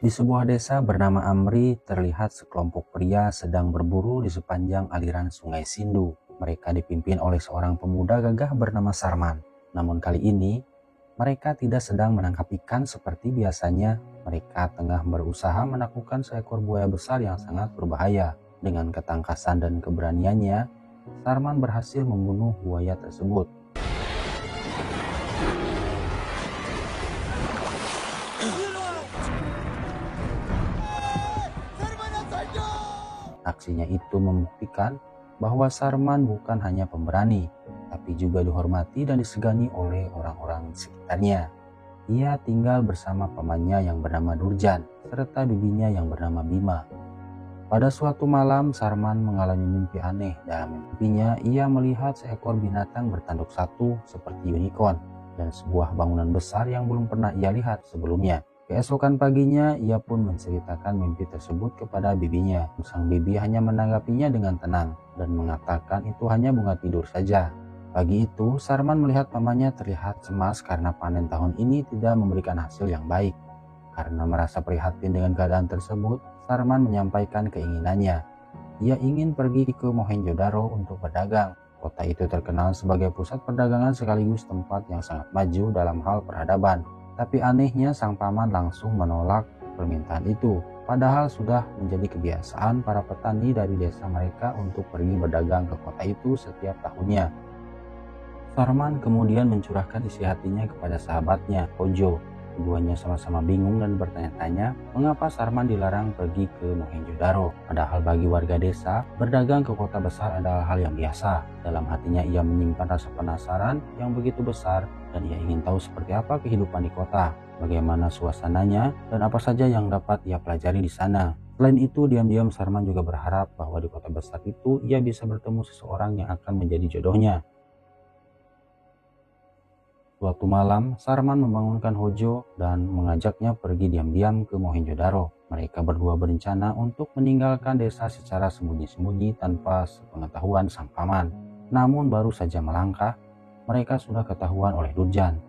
Di sebuah desa bernama Amri, terlihat sekelompok pria sedang berburu di sepanjang aliran sungai Sindu. Mereka dipimpin oleh seorang pemuda gagah bernama Sarman. Namun kali ini, mereka tidak sedang menangkap ikan seperti biasanya. Mereka tengah berusaha menaklukkan seekor buaya besar yang sangat berbahaya. Dengan ketangkasan dan keberaniannya, Sarman berhasil membunuh buaya tersebut. Aksinya itu membuktikan bahwa Sarman bukan hanya pemberani, tapi juga dihormati dan disegani oleh orang-orang sekitarnya. Ia tinggal bersama pamannya yang bernama Durjan, serta bibinya yang bernama Bima. Pada suatu malam, Sarman mengalami mimpi aneh. Dalam mimpinya, ia melihat seekor binatang bertanduk satu seperti unicorn dan sebuah bangunan besar yang belum pernah ia lihat sebelumnya. Keesokan paginya, ia pun menceritakan mimpi tersebut kepada bibinya. Sang bibi hanya menanggapinya dengan tenang dan mengatakan itu hanya bunga tidur saja. Pagi itu, Sarman melihat pamannya terlihat cemas karena panen tahun ini tidak memberikan hasil yang baik. Karena merasa prihatin dengan keadaan tersebut, Sarman menyampaikan keinginannya. Ia ingin pergi ke Mohenjo-daro untuk berdagang. Kota itu terkenal sebagai pusat perdagangan sekaligus tempat yang sangat maju dalam hal peradaban. Tapi anehnya sang paman langsung menolak permintaan itu. Padahal sudah menjadi kebiasaan para petani dari desa mereka untuk pergi berdagang ke kota itu setiap tahunnya. Sarman kemudian mencurahkan isi hatinya kepada sahabatnya, Hojo. Keduanya sama-sama bingung dan bertanya-tanya mengapa Sarman dilarang pergi ke Mohenjo-daro. Padahal bagi warga desa, berdagang ke kota besar adalah hal yang biasa. Dalam hatinya ia menyimpan rasa penasaran yang begitu besar dan ia ingin tahu seperti apa kehidupan di kota, bagaimana suasananya, dan apa saja yang dapat ia pelajari di sana. Selain itu, diam-diam Sarman juga berharap bahwa di kota besar itu ia bisa bertemu seseorang yang akan menjadi jodohnya. Suatu malam, Sarman membangunkan Hojo dan mengajaknya pergi diam-diam ke Mohenjo-daro. Mereka berdua berencana untuk meninggalkan desa secara sembunyi-sembunyi tanpa sepengetahuan sang paman. Namun baru saja melangkah, mereka sudah ketahuan oleh Durjan.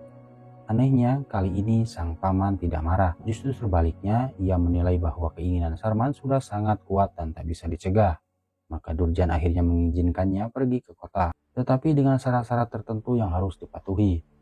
Anehnya, kali ini sang paman tidak marah. Justru sebaliknya, ia menilai bahwa keinginan Sarman sudah sangat kuat dan tak bisa dicegah. Maka Durjan akhirnya mengizinkannya pergi ke kota, tetapi dengan syarat-syarat tertentu yang harus dipatuhi.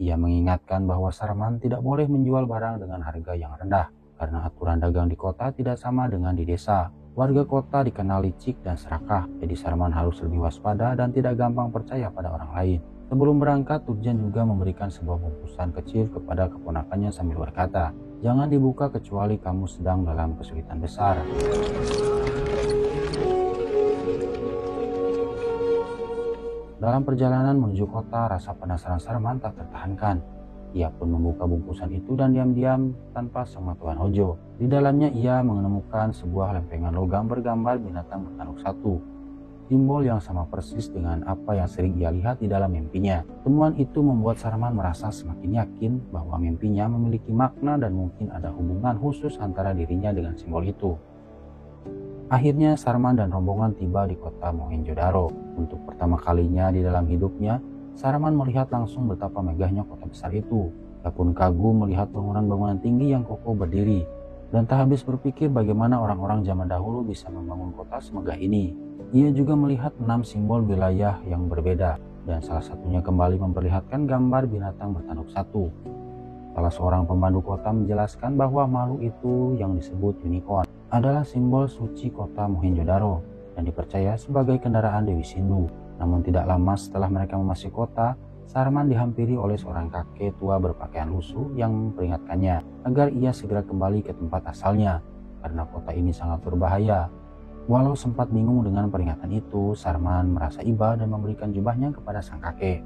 Ia mengingatkan bahwa Sarman tidak boleh menjual barang dengan harga yang rendah, karena aturan dagang di kota tidak sama dengan di desa. Warga kota dikenal licik dan serakah, jadi Sarman harus lebih waspada dan tidak gampang percaya pada orang lain. Sebelum berangkat, Durjan juga memberikan sebuah bungkusan kecil kepada keponakannya sambil berkata, "Jangan dibuka kecuali kamu sedang dalam kesulitan besar." Dalam perjalanan menuju kota, rasa penasaran Sarman tak tertahankan. Ia pun membuka bungkusan itu dan diam-diam tanpa sepengetahuan Hojo. Di dalamnya ia menemukan sebuah lempengan logam bergambar binatang bertanduk satu. Simbol yang sama persis dengan apa yang sering ia lihat di dalam mimpinya. Temuan itu membuat Sarman merasa semakin yakin bahwa mimpinya memiliki makna dan mungkin ada hubungan khusus antara dirinya dengan simbol itu. Akhirnya Sarman dan rombongan tiba di kota Mohenjo-daro. Untuk pertama kalinya di dalam hidupnya, Sarman melihat langsung betapa megahnya kota besar itu. Ia pun kagum melihat bangunan-bangunan tinggi yang kokoh berdiri, dan tak habis berpikir bagaimana orang-orang zaman dahulu bisa membangun kota semegah ini. Ia juga melihat 6 simbol wilayah yang berbeda, dan salah satunya kembali memperlihatkan gambar binatang bertanduk satu. Salah seorang pemandu kota menjelaskan bahwa makhluk itu yang disebut unicorn adalah simbol suci kota Mohenjo-daro dan dipercaya sebagai kendaraan Dewi Sindu. Namun tidak lama setelah mereka memasuki kota, Sarman dihampiri oleh seorang kakek tua berpakaian lusuh yang memperingatkannya agar ia segera kembali ke tempat asalnya karena kota ini sangat berbahaya. Walau sempat bingung dengan peringatan itu, Sarman merasa iba dan memberikan jubahnya kepada sang kakek.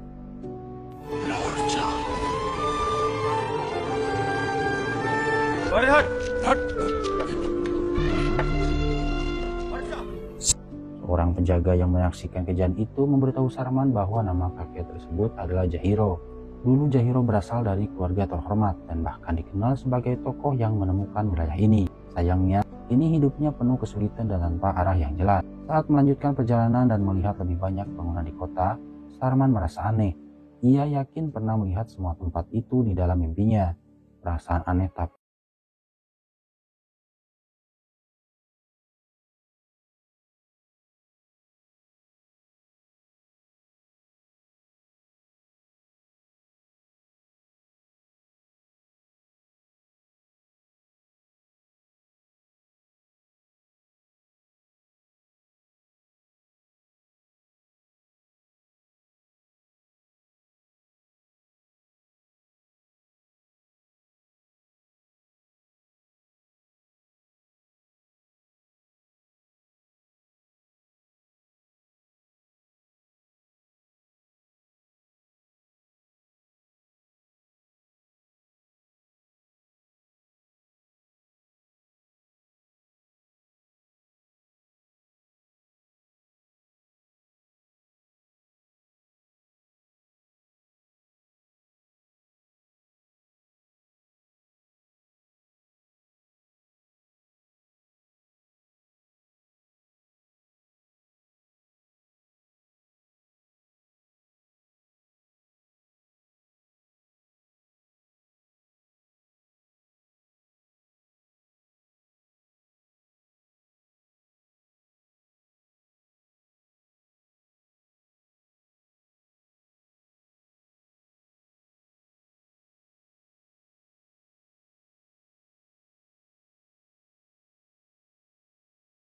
Seorang penjaga yang menyaksikan kejadian itu memberitahu Sarman bahwa nama kakek tersebut adalah Jahiro. Dulu Jahiro berasal dari keluarga terhormat dan bahkan dikenal sebagai tokoh yang menemukan wilayah ini. Sayangnya, ini hidupnya penuh kesulitan dan tanpa arah yang jelas. Saat melanjutkan perjalanan dan melihat lebih banyak bangunan di kota, Sarman merasa aneh. Ia yakin pernah melihat semua tempat itu di dalam mimpinya. Perasaan aneh tak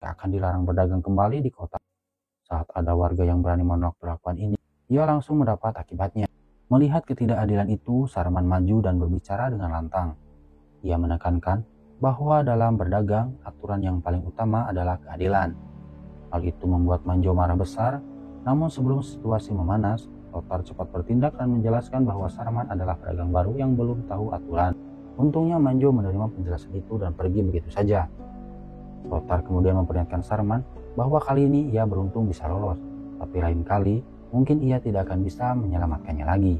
akan dilarang berdagang kembali di kota. Saat ada warga yang berani menolak perlakuan ini, ia langsung mendapat akibatnya. Melihat ketidakadilan itu, Sarman maju dan berbicara dengan lantang. Ia menekankan bahwa dalam berdagang, aturan yang paling utama adalah keadilan. Hal itu membuat Manjo marah besar, namun sebelum situasi memanas, Lothar cepat bertindak dan menjelaskan bahwa Sarman adalah pedagang baru yang belum tahu aturan. Untungnya Manjo menerima penjelasan itu dan pergi begitu saja. Lothar kemudian memperingatkan Sarman bahwa kali ini ia beruntung bisa lolos, tapi lain kali mungkin ia tidak akan bisa menyelamatkannya lagi.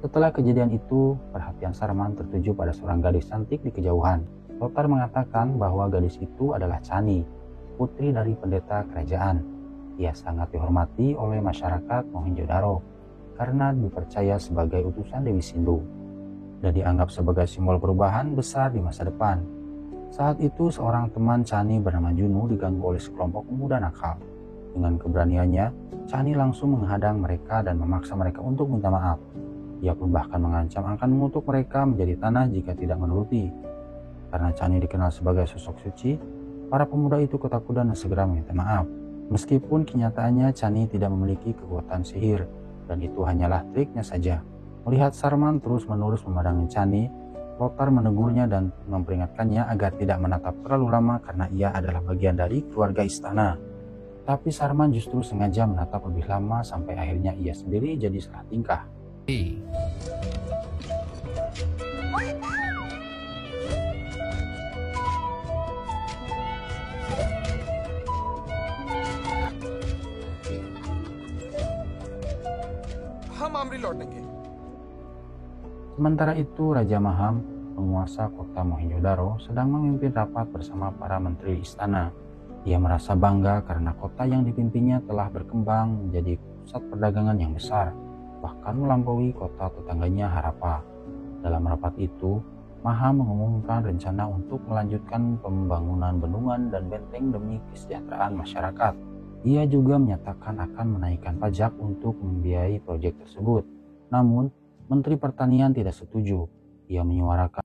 Setelah kejadian itu, perhatian Sarman tertuju pada seorang gadis cantik di kejauhan. Lothar mengatakan bahwa gadis itu adalah Chani, putri dari pendeta kerajaan. Ia sangat dihormati oleh masyarakat Mohenjo-daro karena dipercaya sebagai utusan Dewi Sindhu dan dianggap sebagai simbol perubahan besar di masa depan. Saat itu seorang teman Chani bernama Junu diganggu oleh sekelompok pemuda nakal. Dengan keberaniannya, Chani langsung menghadang mereka dan memaksa mereka untuk minta maaf. Ia pun bahkan mengancam akan mengutuk mereka menjadi tanah jika tidak menuruti. Karena Chani dikenal sebagai sosok suci, para pemuda itu ketakutan dan segera meminta maaf. Meskipun kenyataannya Chani tidak memiliki kekuatan sihir, dan itu hanyalah triknya saja. Melihat Sarman terus-menerus memandangi Chani, Lothar menegurnya dan memperingatkannya agar tidak menatap terlalu lama karena ia adalah bagian dari keluarga istana. Tapi Sarman justru sengaja menatap lebih lama sampai akhirnya ia sendiri jadi salah tingkah. Sementara itu, Raja Maham, penguasa kota Mohenjo-daro, sedang memimpin rapat bersama para menteri istana. Ia merasa bangga karena kota yang dipimpinnya telah berkembang menjadi pusat perdagangan yang besar, bahkan melampaui kota tetangganya Harappa. Dalam rapat itu, Maham mengumumkan rencana untuk melanjutkan pembangunan bendungan dan benteng demi kesejahteraan masyarakat. Ia juga menyatakan akan menaikkan pajak untuk membiayai proyek tersebut. Namun, Menteri Pertanian tidak setuju. Ia menyuarakan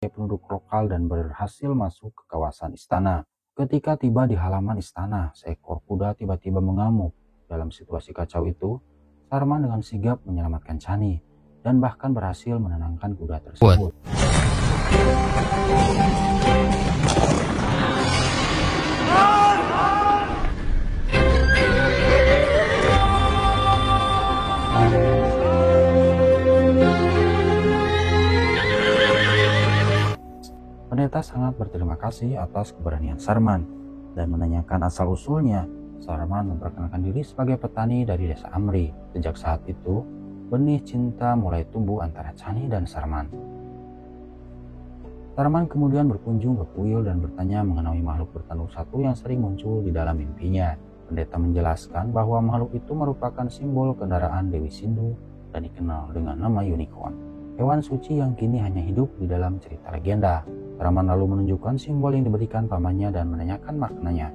penduduk lokal dan berhasil masuk ke kawasan istana. Ketika tiba di halaman istana, seekor kuda tiba-tiba mengamuk. Dalam situasi kacau itu, Sarman dengan sigap menyelamatkan Chani dan bahkan berhasil menenangkan kuda tersebut. Pendeta sangat berterima kasih atas keberanian Sarman dan menanyakan asal-usulnya. Sarman memperkenalkan diri sebagai petani dari desa Amri. Sejak saat itu, benih cinta mulai tumbuh antara Chani dan Sarman. Sarman kemudian berkunjung ke kuil dan bertanya mengenai makhluk bertanduk satu yang sering muncul di dalam mimpinya. Pendeta menjelaskan bahwa makhluk itu merupakan simbol kendaraan Dewi Sindhu dan dikenal dengan nama unicorn. hewan suci yang kini hanya hidup di dalam cerita legenda. Sarman lalu menunjukkan simbol yang diberikan pamannya dan menanyakan maknanya.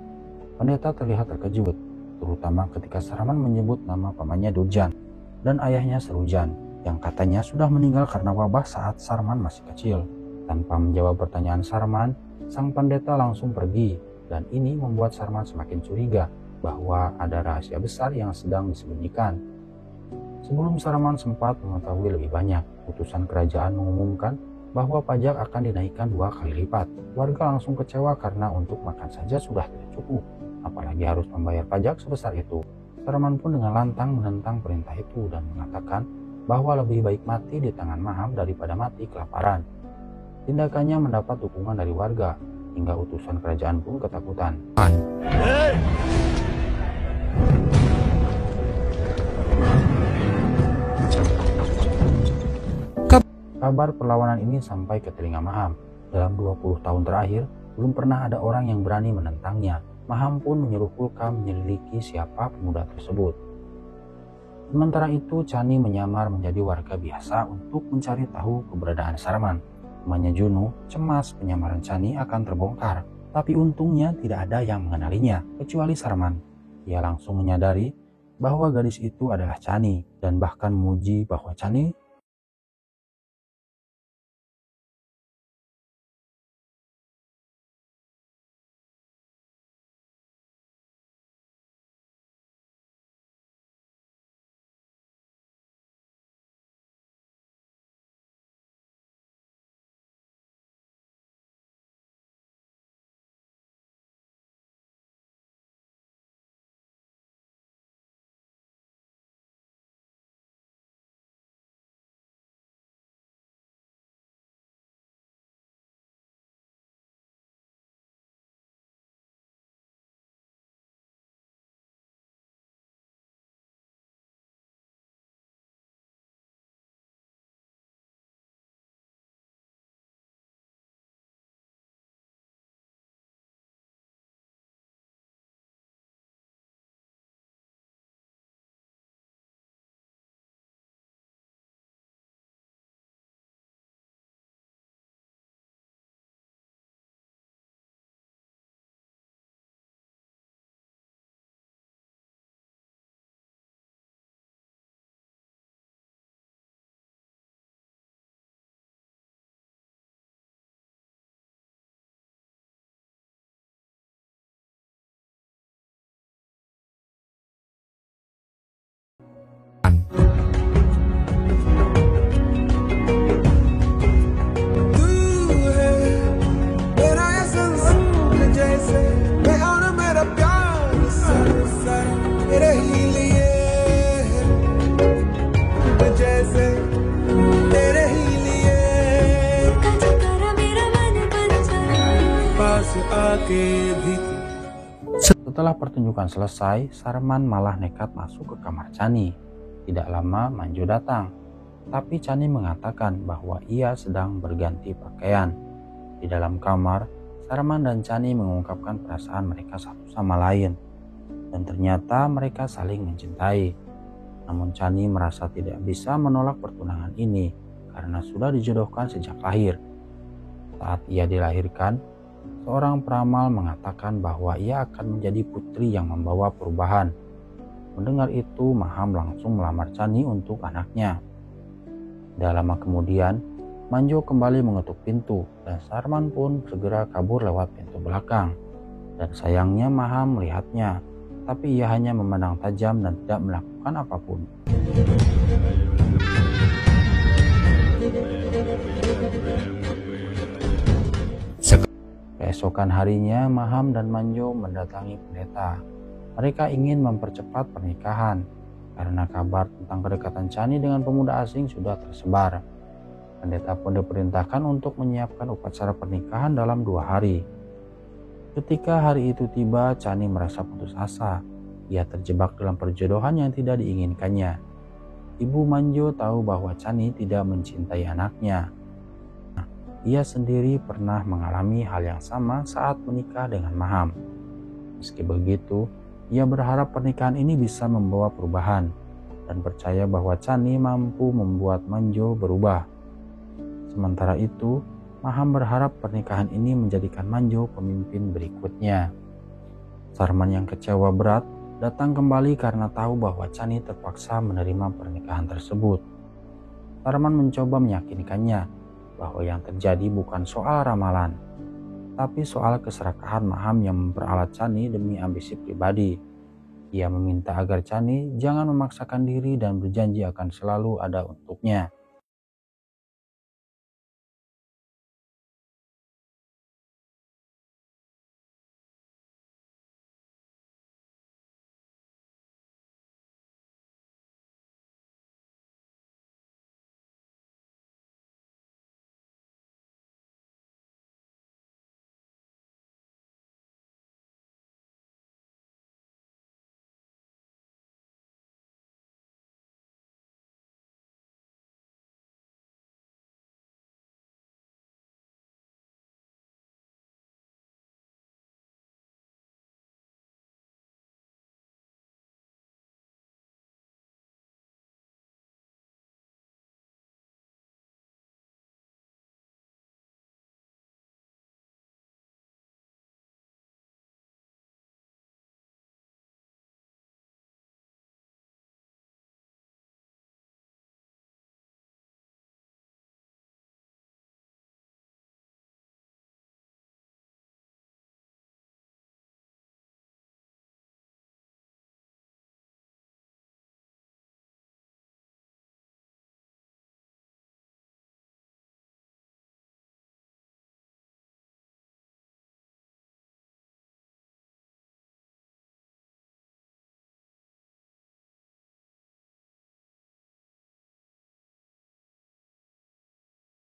Pendeta terlihat terkejut, terutama ketika Sarman menyebut nama pamannya Durjan dan ayahnya Serujan, yang katanya sudah meninggal karena wabah saat Sarman masih kecil. Tanpa menjawab pertanyaan Sarman, sang pendeta langsung pergi, dan ini membuat Sarman semakin curiga bahwa ada rahasia besar yang sedang disembunyikan. Sebelum Sarman sempat mengetahui lebih banyak, utusan kerajaan mengumumkan bahwa pajak akan dinaikkan 2 kali lipat. Warga langsung kecewa karena untuk makan saja sudah tidak cukup, apalagi harus membayar pajak sebesar itu. Sarman pun dengan lantang menentang perintah itu dan mengatakan bahwa lebih baik mati di tangan Maham daripada mati kelaparan. Tindakannya mendapat dukungan dari warga, hingga utusan kerajaan pun ketakutan. Kabar perlawanan ini sampai ke telinga Maham. Dalam 20 tahun terakhir, belum pernah ada orang yang berani menentangnya. Maham pun menyuruh Pulka menyelidiki siapa pemuda tersebut. Sementara itu, Chani menyamar menjadi warga biasa untuk mencari tahu keberadaan Sarman. Temannya Juno cemas penyamaran Chani akan terbongkar, tapi untungnya tidak ada yang mengenalinya, kecuali Sarman. Ia langsung menyadari bahwa gadis itu adalah Chani, dan bahkan memuji bahwa Chani Setelah pertunjukan selesai, Sarman malah nekat masuk ke kamar Chani. Tidak lama Manjo datang, tapi Chani mengatakan bahwa ia sedang berganti pakaian. Di dalam kamar, Sarman dan Chani mengungkapkan perasaan mereka satu sama lain, dan ternyata mereka saling mencintai. Namun Chani merasa tidak bisa menolak pertunangan ini karena sudah dijodohkan sejak lahir. Saat ia dilahirkan, seorang peramal mengatakan bahwa ia akan menjadi putri yang membawa perubahan. Mendengar itu, Maham langsung melamar Chani untuk anaknya. Tidak lama kemudian, Manjo kembali mengetuk pintu dan Sarman pun segera kabur lewat pintu belakang. Dan sayangnya Maham melihatnya, tapi ia hanya memandang tajam dan tidak melakukan apapun. Keesokan harinya, Maham dan Manjo mendatangi pendeta. Mereka ingin mempercepat pernikahan karena kabar tentang kedekatan Chani dengan pemuda asing sudah tersebar. Pendeta pun diperintahkan untuk menyiapkan upacara pernikahan dalam 2 hari. Ketika hari itu tiba, Chani merasa putus asa. Ia terjebak dalam perjodohan yang tidak diinginkannya. Ibu Manjo tahu bahwa Chani tidak mencintai anaknya. Ia sendiri pernah mengalami hal yang sama saat menikah dengan Maham. Meski begitu, ia berharap pernikahan ini bisa membawa perubahan dan percaya bahwa Chani mampu membuat Manjo berubah. Sementara itu, Maham berharap pernikahan ini menjadikan Manjo pemimpin berikutnya. Sarman yang kecewa berat datang kembali karena tahu bahwa Chani terpaksa menerima pernikahan tersebut. Sarman mencoba meyakinkannya bahwa yang terjadi bukan soal ramalan, tapi soal keserakahan Maham yang memperalat Chani demi ambisi pribadi. Ia meminta agar Chani jangan memaksakan diri dan berjanji akan selalu ada untuknya.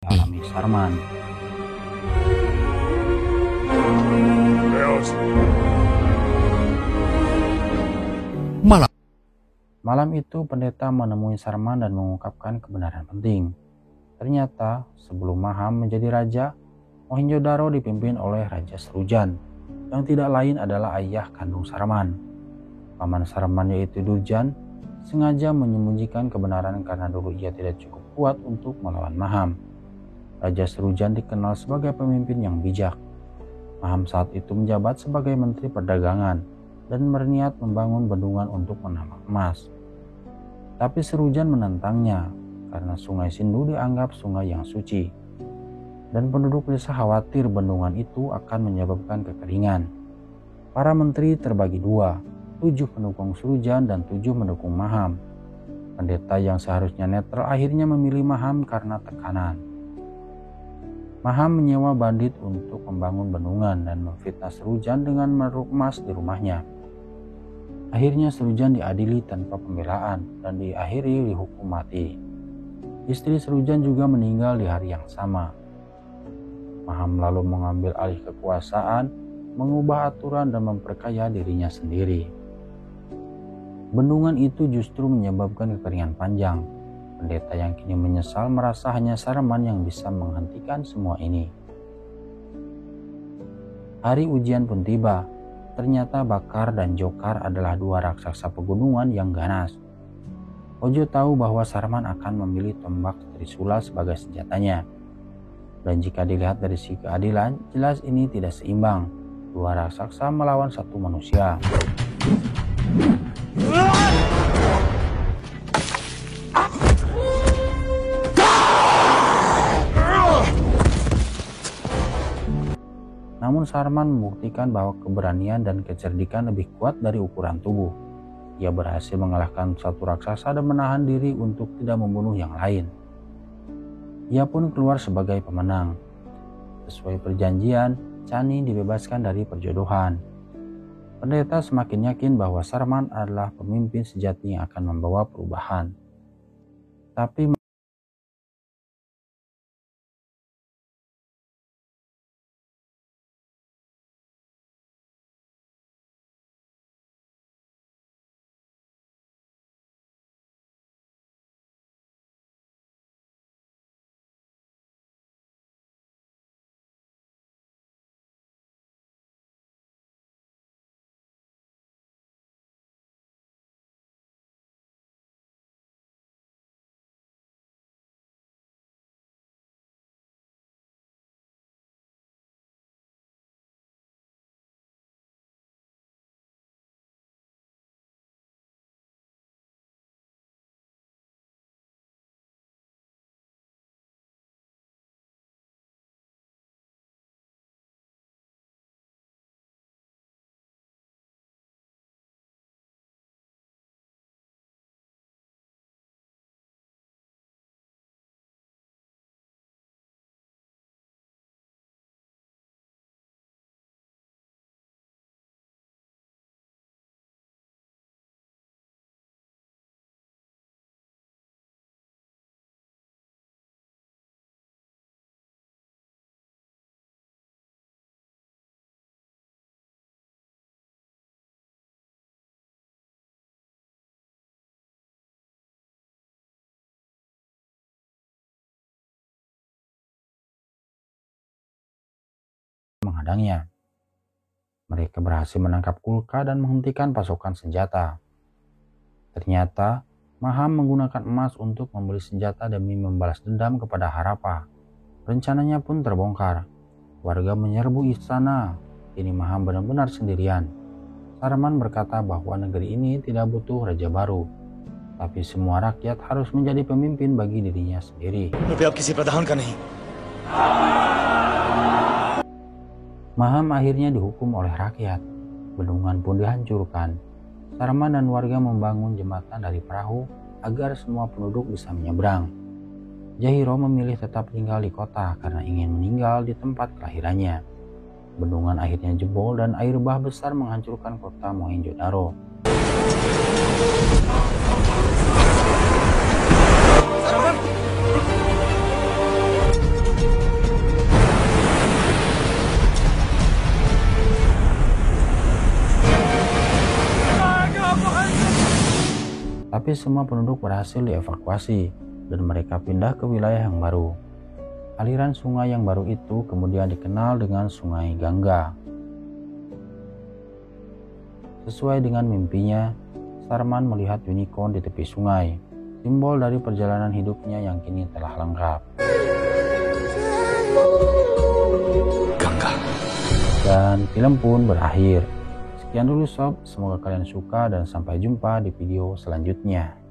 Alami Sarman. Malam itu pendeta menemui Sarman dan mengungkapkan kebenaran penting. Ternyata sebelum Maham menjadi raja, Mohenjo-daro dipimpin oleh Raja Serujan, yang tidak lain adalah ayah kandung Sarman. Paman Sarman yaitu Durjan sengaja menyembunyikan kebenaran karena dulu ia tidak cukup kuat untuk melawan Maham. Raja Serujan dikenal sebagai pemimpin yang bijak. Maham saat itu menjabat sebagai Menteri Perdagangan dan berniat membangun bendungan untuk menambang emas. Tapi Serujan menentangnya karena Sungai Sindu dianggap sungai yang suci. Dan penduduk desa khawatir bendungan itu akan menyebabkan kekeringan. Para menteri terbagi dua, 7 pendukung Serujan dan 7 mendukung Maham. Pendeta yang seharusnya netral akhirnya memilih Maham karena tekanan. Maham menyewa bandit untuk membangun bendungan dan memfitnah Serujan dengan menaruh emas di rumahnya. Akhirnya Serujan diadili tanpa pembelaan dan diakhiri dihukum mati. Istri Serujan juga meninggal di hari yang sama. Maham lalu mengambil alih kekuasaan, mengubah aturan dan memperkaya dirinya sendiri. Bendungan itu justru menyebabkan kekeringan panjang. Pendeta yang kini menyesal merasa hanya Sarman yang bisa menghentikan semua ini. Hari ujian pun tiba. Ternyata Bakar dan Jokar adalah dua raksasa pegunungan yang ganas. Ojo tahu bahwa Sarman akan memilih tombak Trisula sebagai senjatanya. Dan jika dilihat dari sisi keadilan, jelas ini tidak seimbang. Dua raksasa melawan satu manusia. Namun Sarman membuktikan bahwa keberanian dan kecerdikan lebih kuat dari ukuran tubuh. Ia berhasil mengalahkan satu raksasa dan menahan diri untuk tidak membunuh yang lain. Ia pun keluar sebagai pemenang. Sesuai perjanjian, Chani dibebaskan dari perjodohan. Pendeta semakin yakin bahwa Sarman adalah pemimpin sejati yang akan membawa perubahan. Tapi ladangnya. Mereka berhasil menangkap Kulka dan menghentikan pasokan senjata. Ternyata, Maham menggunakan emas untuk membeli senjata demi membalas dendam kepada Harappa. Rencananya pun terbongkar. Warga menyerbu istana. Kini Maham benar-benar sendirian. Sarman berkata bahwa negeri ini tidak butuh raja baru, tapi semua rakyat harus menjadi pemimpin bagi dirinya sendiri. Maham akhirnya dihukum oleh rakyat. Bendungan pun dihancurkan. Sarman dan warga membangun jembatan dari perahu agar semua penduduk bisa menyeberang. Jahiro memilih tetap tinggal di kota karena ingin meninggal di tempat kelahirannya. Bendungan akhirnya jebol dan air bah besar menghancurkan kota Mohenjo-daro. Tapi semua penduduk berhasil dievakuasi dan mereka pindah ke wilayah yang baru. Aliran sungai yang baru itu kemudian dikenal dengan Sungai Gangga. Sesuai dengan mimpinya, Sarman melihat unicorn di tepi sungai, simbol dari perjalanan hidupnya yang kini telah lengkap. Gangga. Dan film pun berakhir. Sekian dulu sob, semoga kalian suka dan sampai jumpa di video selanjutnya.